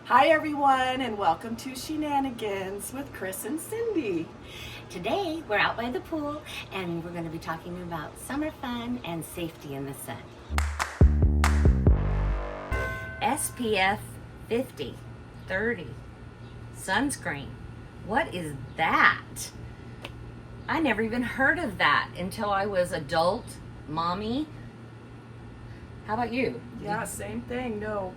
Hi everyone, and welcome to Shenanigans with Chris and Cindy. Today we're out by the pool and we're going to be talking about summer fun and safety in the sun. SPF 50, 30, sunscreen. What is that? I never even heard of that until I was adult, mommy. How about you? Yeah, same thing. No,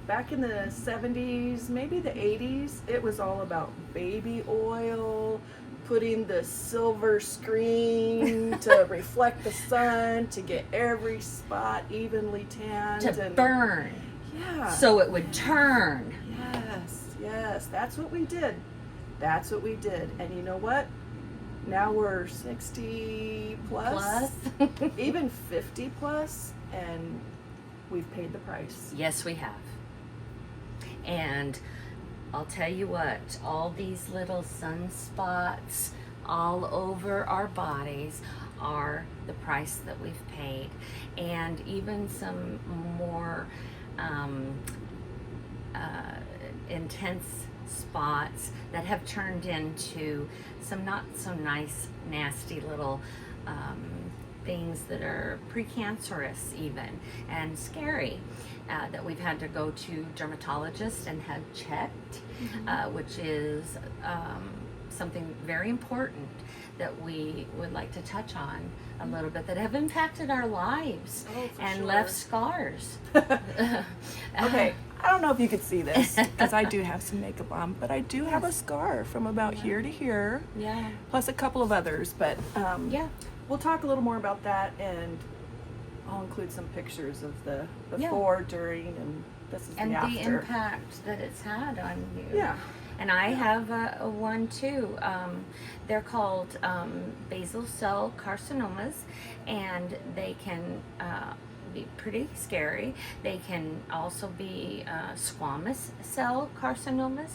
back in the 70s, maybe the 80s, it was all about baby oil, putting the silver screen to reflect the sun, to get every spot evenly tanned. To burn. Yeah. So it would turn. Yes, that's what we did. That's what we did. And you know what? Now we're 60 plus. Even 50 plus, and we've paid the price. Yes, we have. And I'll tell you what, all these little sunspots all over our bodies are the price that we've paid. And even some more intense spots that have turned into some not so nice, nasty little things that are precancerous even and scary, that we've had to go to dermatologists and have checked, which is something very important that we would like to touch on a little bit, that have impacted our lives and left scars. Okay, I don't know if you could see this because I do have some makeup on, but I do have a scar from about here to here. Yeah. Plus a couple of others, but yeah. We'll talk a little more about that, and I'll include some pictures of the before, during, and this is and the after. the impact that it's had on you. Yeah. And I have a one too. They're called basal cell carcinomas, and they can be pretty scary. They can also be squamous cell carcinomas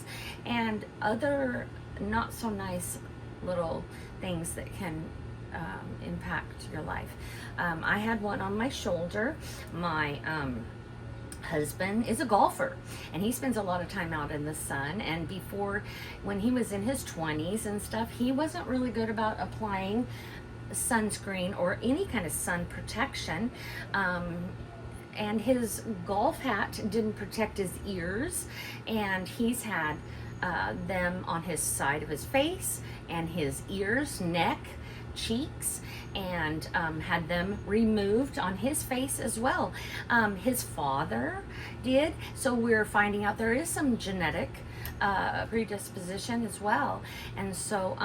and other not so nice little things that can impact your life. I had one on my shoulder. My husband is a golfer, and he spends a lot of time out in the sun, and before, when he was in his 20s and stuff, he wasn't really good about applying sunscreen or any kind of sun protection, and his golf hat didn't protect his ears, and he's had them on his side of his face and his ears, neck, cheeks, and had them removed on his face as well. His father did, so we're finding out there is some genetic predisposition as well, and so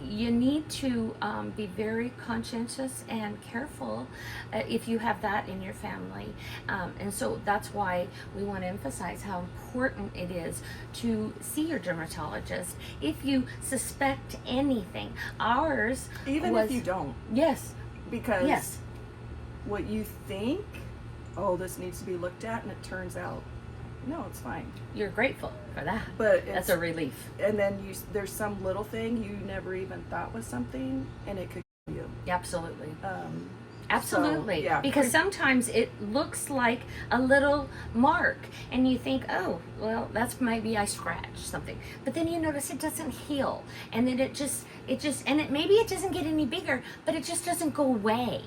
you need to be very conscientious and careful if you have that in your family. And so that's why we want to emphasize how important it is to see your dermatologist if you suspect anything. Ours Even if you don't. Yes. Because what you think, oh, this needs to be looked at, and it turns out, no, it's fine. You're grateful for that. But that's a relief. And then there's some little thing you never even thought was something, and it could kill you. Absolutely. Absolutely. So, yeah. Because sometimes it looks like a little mark, and you think, oh, well, that's maybe I scratched something. But then you notice it doesn't heal, and then maybe it doesn't get any bigger, but it just doesn't go away,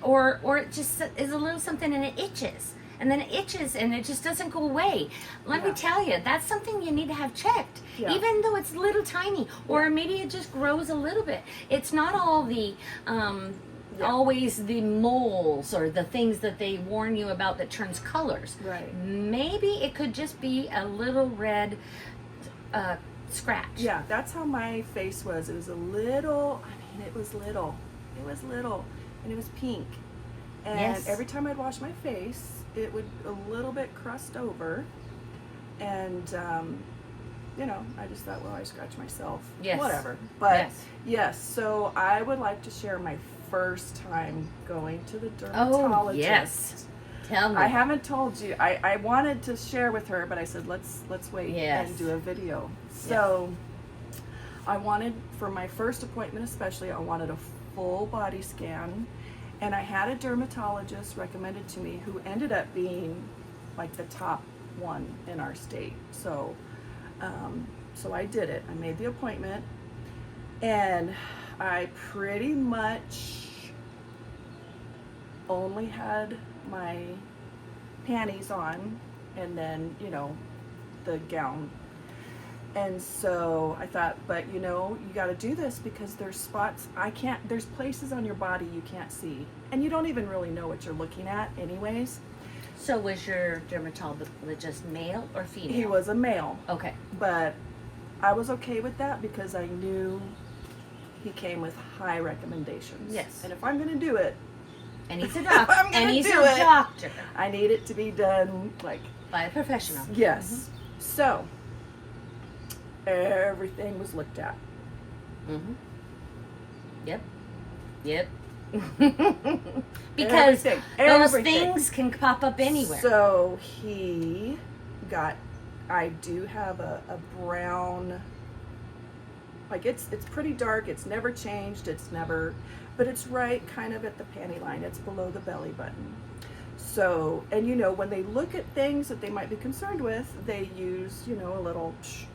or it just is a little something and it itches. And then it itches and it just doesn't go away. Let me tell you, that's something you need to have checked. Yeah. Even though it's little tiny, or maybe it just grows a little bit. It's not all the always the moles or the things that they warn you about that turns colors. Right. Maybe it could just be a little red scratch. Yeah, that's how my face was. It was a little, it was little, and it was pink. And every time I'd wash my face, it would a little bit crust over, and I just thought, well, I scratch myself, whatever. But yes, so I would like to share my first time going to the dermatologist. Oh, yes. Tell me. I haven't told you. I wanted to share with her, but I said let's wait and do a video. So I wanted, for my first appointment especially, I wanted a full body scan. And I had a dermatologist recommended to me who ended up being like the top one in our state. So, so I did it. I made the appointment, and I pretty much only had my panties on, and then, you know, the gown. And so I thought, but you know, you got to do this because there's spots there's places on your body you can't see, and you don't even really know what you're looking at anyways. So was your dermatologist male or female? He was a male. Okay. But I was okay with that because I knew he came with high recommendations. Yes. And if I'm going to do it, And he's a doctor. I'm gonna And he's do a it. doctor. I need it to be done like, By a professional. yes. So everything was looked at. Mm-hmm. Yep. Yep. Because those Everything. things can pop up anywhere. So I do have a brown, like it's pretty dark. It's never changed. But it's right kind of at the panty line. It's below the belly button. So, and you know, when they look at things that they might be concerned with, they use, you know, a little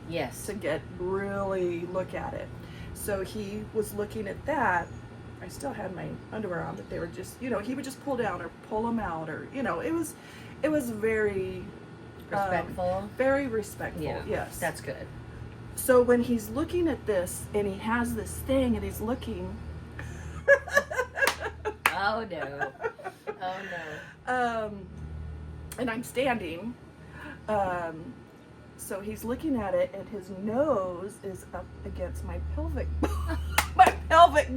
Yes. to really look at it. So he was looking at that. I still had my underwear on, but they were just, you know, he would just pull down or pull them out, or, you know, it was very Respectful. very respectful. Yeah. Yes. That's good. So when he's looking at this and he has this thing and he's looking. Oh no. Oh no. And I'm standing. So he's looking at it, and his nose is up against my pelvic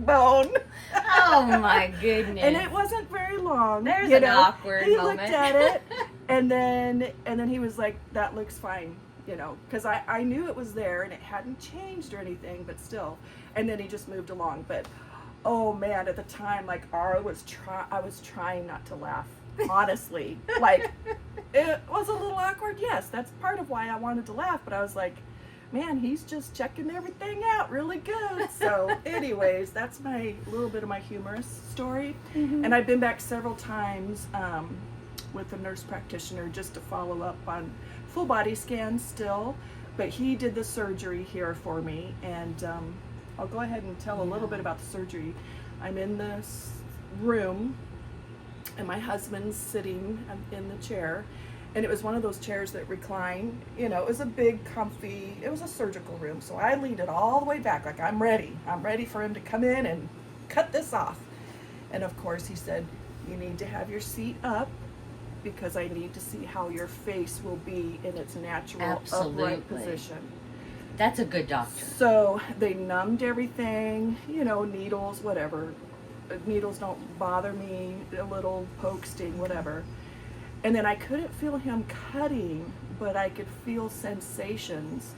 bone. Oh my goodness. And it wasn't very long. There's you an know? awkward he moment. looked at it, and then he was like, "That looks fine," you know, because I knew it was there and it hadn't changed or anything, but still. And then he just moved along. But oh man, at the time, like I was trying not to laugh. Honestly, like it was a little awkward. Yes, that's part of why I wanted to laugh. But I was like, man, he's just checking everything out really good. So anyways, that's my little bit of my humorous story. Mm-hmm. And I've been back several times with a nurse practitioner just to follow up on full body scans still. But he did the surgery here for me, and I'll go ahead and tell a little bit about the surgery. I'm in this room, and my husband's sitting in the chair, and it was one of those chairs that recline. You know, it was a big, comfy, it was a surgical room, so I leaned it all the way back, like I'm ready for him to come in and cut this off. And of course he said, you need to have your seat up because I need to see how your face will be in its natural upright position. That's a good doctor. So they numbed everything, you know, needles, whatever. Needles don't bother me, a little poke, sting, whatever. And then I couldn't feel him cutting, but I could feel sensations.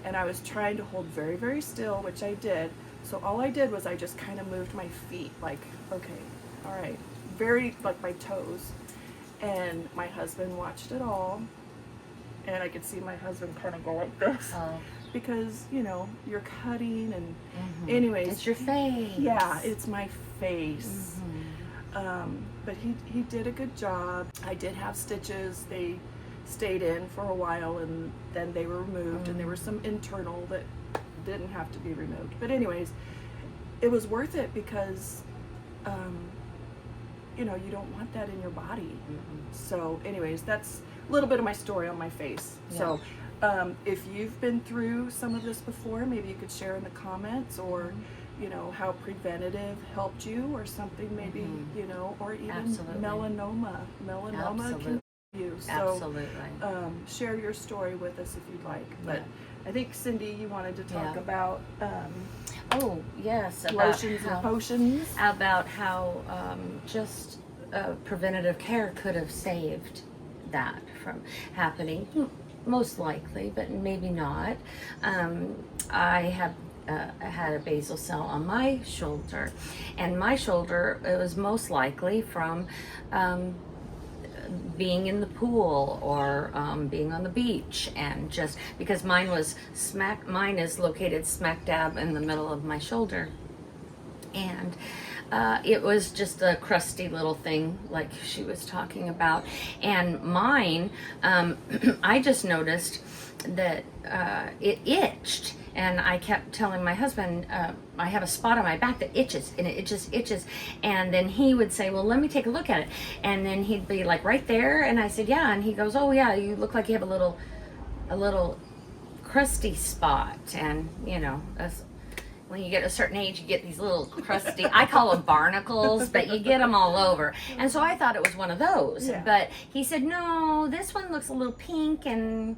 And I was trying to hold very, very still, which I did. So all I did was I just kind of moved my feet, like, okay, all right. Very, like my toes. And my husband watched it all. And I could see my husband kind of go like this. Oh. Because, you know, you're cutting and anyways. It's your face. Yeah, it's my face. Mm-hmm. But he did a good job. I did have stitches. They stayed in for a while and then they were removed, and there were some internal that didn't have to be removed. But anyways, it was worth it because you know, you don't want that in your body. So anyways, that's a little bit of my story on my face. Yeah. So if you've been through some of this before, maybe you could share in the comments, or you know, how preventative helped you or something, maybe, you know, or even Absolutely. melanoma Absolutely. can help you. So Absolutely. share your story with us if you'd like. But Yeah. I think Cindy, you wanted to talk Yeah. about Oh, yes. About lotions and potions. About how just preventative care could have saved that from happening. Most likely, but maybe not. I have had a basal cell on my shoulder, and my shoulder, it was most likely from being in the pool or being on the beach, and just because mine is located smack dab in the middle of my shoulder. And It was just a crusty little thing, like she was talking about. And mine, I just noticed that it itched. And I kept telling my husband, I have a spot on my back that itches, and it just itches. And then he would say, well, let me take a look at it. And then he'd be like, right there? And I said, yeah. And he goes, oh, yeah, you look like you have a little crusty spot. And, you know, when you get a certain age, you get these little crusty, I call them barnacles, but you get them all over. And so I thought it was one of those. Yeah. But he said, no, this one looks a little pink, and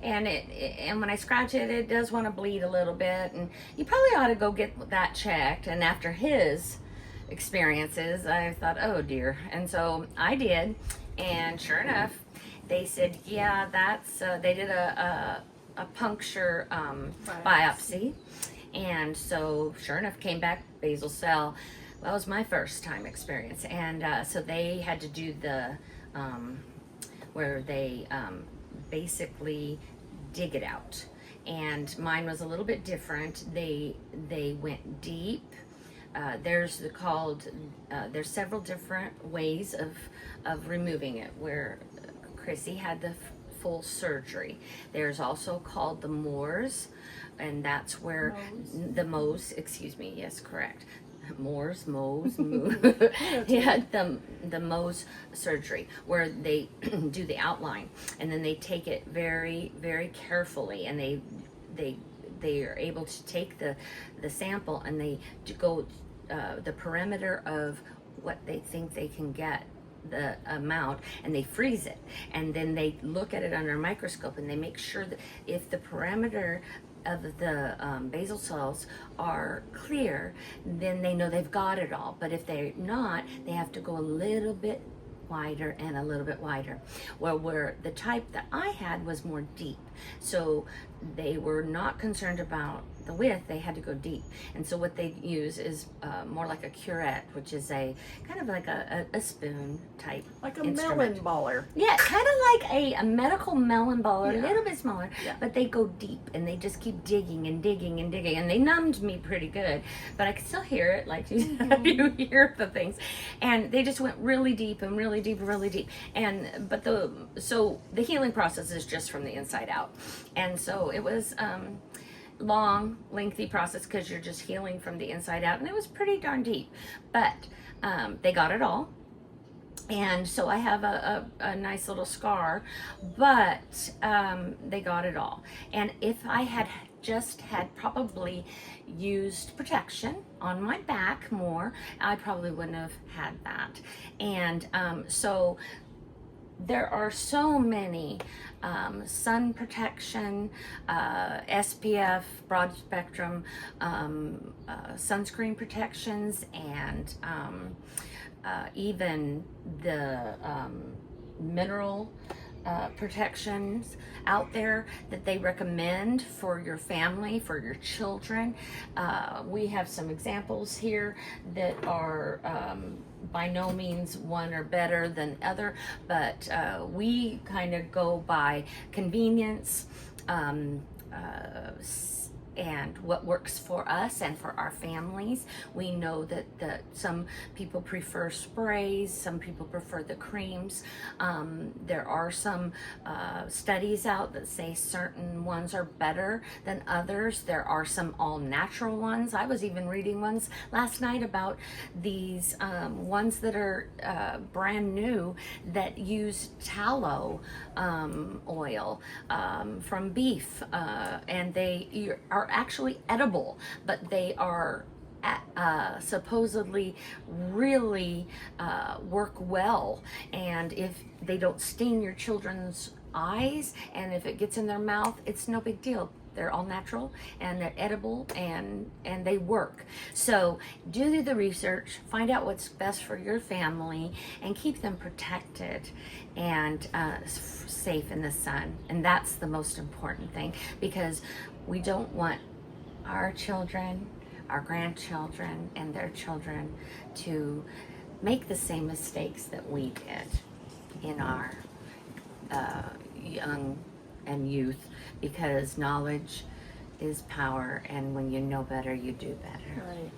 when I scratch it, it does want to bleed a little bit. And you probably ought to go get that checked. And after his experiences, I thought, oh dear. And so I did. And sure enough, they said, yeah, that's, they did a puncture biopsy. And so, sure enough, came back basal cell. That was my first time experience. And so they had to do the, where they basically dig it out. And mine was a little bit different. They went deep. There's there's several different ways of removing it, where Chrissy had the full surgery. There's also called the Moors, and that's where the Mohs, excuse me, yes, correct. Moors, yeah, the Mohs surgery, where they do the outline, and then they take it very, very carefully, and they are able to take the sample, and they go the perimeter of what they think they can get the amount, and they freeze it, and then they look at it under a microscope, and they make sure that if the parameter of the basal cells are clear, then they know they've got it all. But if they're not, they have to go a little bit wider and a little bit wider. Well, where the type that I had was more deep, so they were not concerned about the width, they had to go deep. And so what they use is more like a curette, which is a kind of like a spoon type, like a instrument. melon baller. Yeah, kind of like a medical melon baller, Yeah. a little bit smaller, Yeah. but they go deep, and they just keep digging and digging and digging, and they numbed me pretty good, but I could still hear it, like you hear the things. And they just went really deep and really deep and really deep. And so the healing process is just from the inside out. And so it was long, lengthy process, because you're just healing from the inside out, and it was pretty darn deep. But they got it all. And so I have a nice little scar, but they got it all. And if I had just had probably used protection on my back more, I probably wouldn't have had that. And so there are so many sun protection, SPF, broad spectrum sunscreen protections, and even the mineral protections out there that they recommend for your family, for your children. We have some examples here that are by no means one are better than other, but we kind of go by convenience, and what works for us and for our families. We know that some people prefer sprays, some people prefer the creams. There are some studies out that say certain ones are better than others. There are some all natural ones. I was even reading ones last night about these ones that are brand new that use tallow oil from beef, and they are actually edible, but they are supposedly really work well. And if they don't sting your children's eyes, and if it gets in their mouth, it's no big deal. They're all natural, and they're edible, and they work. So do the research, find out what's best for your family, and keep them protected and safe in the sun. And that's the most important thing, because we don't want our children, our grandchildren, and their children to make the same mistakes that we did in our young and youth, because knowledge is power, and when you know better, you do better. Right.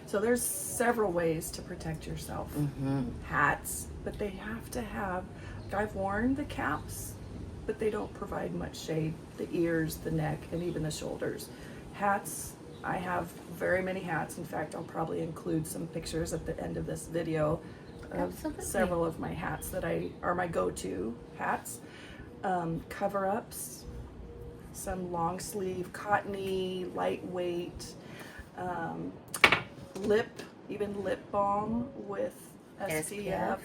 So there's several ways to protect yourself. Mm-hmm. Hats, but they have to have, I've worn the caps, but they don't provide much shade. The ears, the neck, and even the shoulders. Hats, I have very many hats. In fact, I'll probably include some pictures at the end of this video of Absolutely. several of my hats that are my go-to hats. Cover-ups, some long sleeve, cottony, lightweight, even lip balm with SPF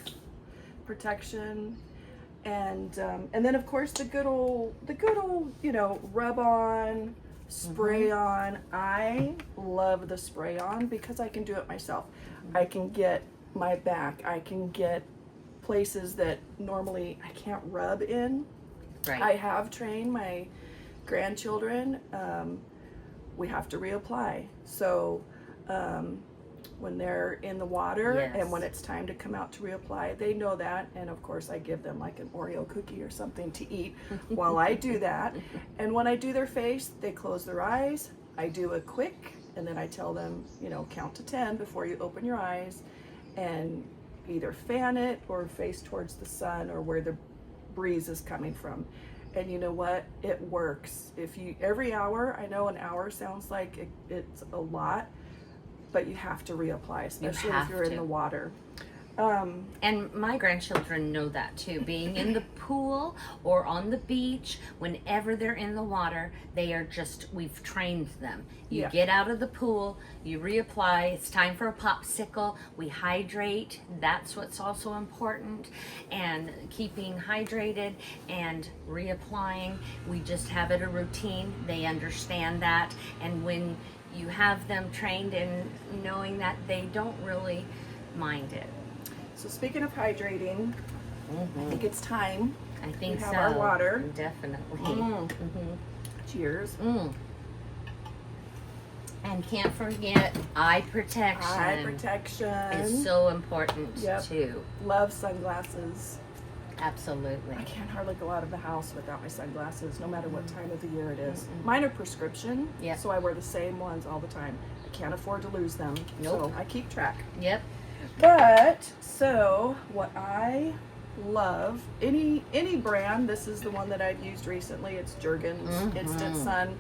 protection, and then of course the good old rub on, spray on. I love the spray on because I can do it myself. I can get my back, I can get places that normally I can't rub in. Right. I have trained my grandchildren. We have to reapply. So when they're in the water and when it's time to come out to reapply, they know that. And of course I give them like an Oreo cookie or something to eat while I do that. And when I do their face, they close their eyes. I do a quick, and then I tell them, count to 10 before you open your eyes, and either fan it or face towards the sun or where the breeze is coming from. And you know what? It works. Every hour, I know an hour sounds like it's a lot, but you have to reapply, especially if you're in the water. And my grandchildren know that too. Being in the pool or on the beach, whenever they're in the water, we've trained them. You get out of the pool, you reapply, it's time for a popsicle, we hydrate, that's what's also important, and keeping hydrated and reapplying, we just have it a routine. They understand that, and when you have them trained in knowing that, they don't really mind it. So speaking of hydrating, I think it's time. I think we have so. our water. Definitely. Cheers. And can't forget eye protection. Eye protection is so important too. Love sunglasses. Absolutely. I can't hardly go out of the house without my sunglasses, no matter what time of the year it is. Mine are prescription, so I wear the same ones all the time. I can't afford to lose them, so I keep track. Yep. But so what I love, any brand, this is the one that I've used recently. It's Jergens Instant Sun.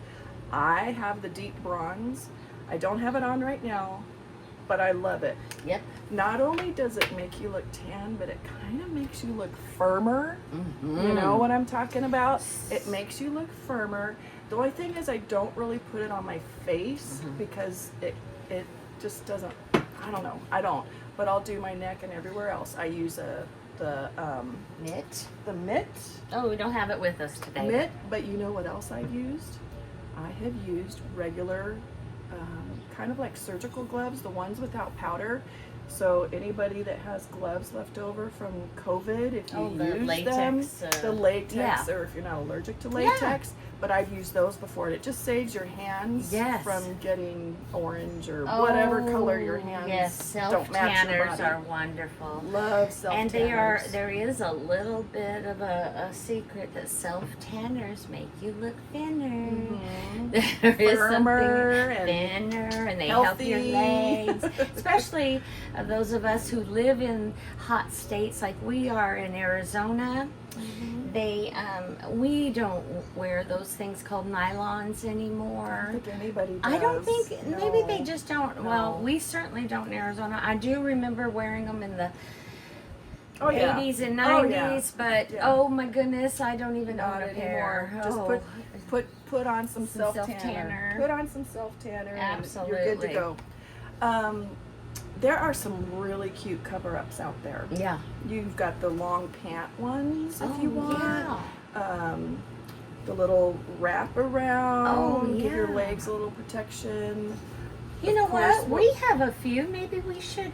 I have the deep bronze. I don't have it on right now, but I love it. Yep. Not only does it make you look tan, but it kind of makes you look firmer. You know what I'm talking about? It makes you look firmer. The only thing is I don't really put it on my face because it just doesn't, I don't know. I don't. But I'll do my neck and everywhere else. I use the mitt. The mitt. Oh, we don't have it with us today. Mitt, but you know what else I've used? I have used regular, kind of like surgical gloves, the ones without powder. So anybody that has gloves left over from COVID, if you use latex, them, the latex, or if you're not allergic to latex, but I've used those before, and it just saves your hands from getting orange or whatever color your hands don't match your body. Self-tanners are wonderful. Love self-tanners. And there is a little bit of a secret that self-tanners make you look thinner. There is Firmer something thinner, and they healthy. help your legs, especially those of us who live in hot states like we are in Arizona. We don't wear those things called nylons anymore. I don't think anybody does. I don't think, No. maybe they just don't. No. Well, we certainly don't in Arizona. I do remember wearing them in the 80s and 90s, but oh my goodness, I don't even own a pair. Just put on some self-tanner. Put on some self-tanner. Absolutely. And you're good to go. There are some really cute cover-ups out there. Yeah. You've got the long pant ones if you want. Yeah. The little wrap around. Give your yeah. legs a little protection. You know what? We have a few. Maybe we should.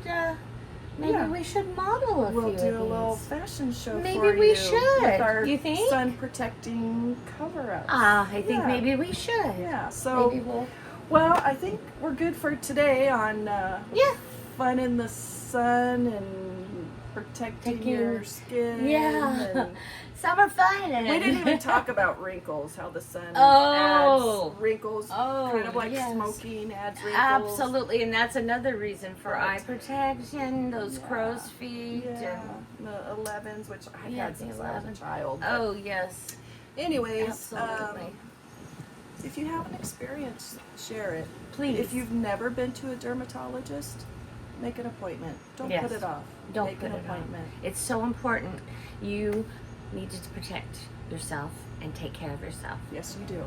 We should model a few. We'll do of a little these. fashion show Maybe for you. we should. With our You think? sun protecting cover-ups. I think maybe we should. Yeah. So. Maybe we'll. Well, I think we're good for today on fun in the sun and protecting Taking- your skin. Yeah. And Summer fun. we didn't even talk about wrinkles, how the sun Oh. adds wrinkles, Oh, kind of like yes. smoking adds wrinkles. Absolutely, and that's another reason for Right. eye protection, those Yeah. crow's feet. Yeah, And, the 11s, which I've Yeah, had since the I was 11. a child. but oh, yes. anyways, Absolutely. if you have an experience, share it. Please. If you've never been to a dermatologist, make an appointment. Don't Yes. put it off. Don't make put an it appointment. on. It's so important. You need to protect yourself and take care of yourself. Yes, you do.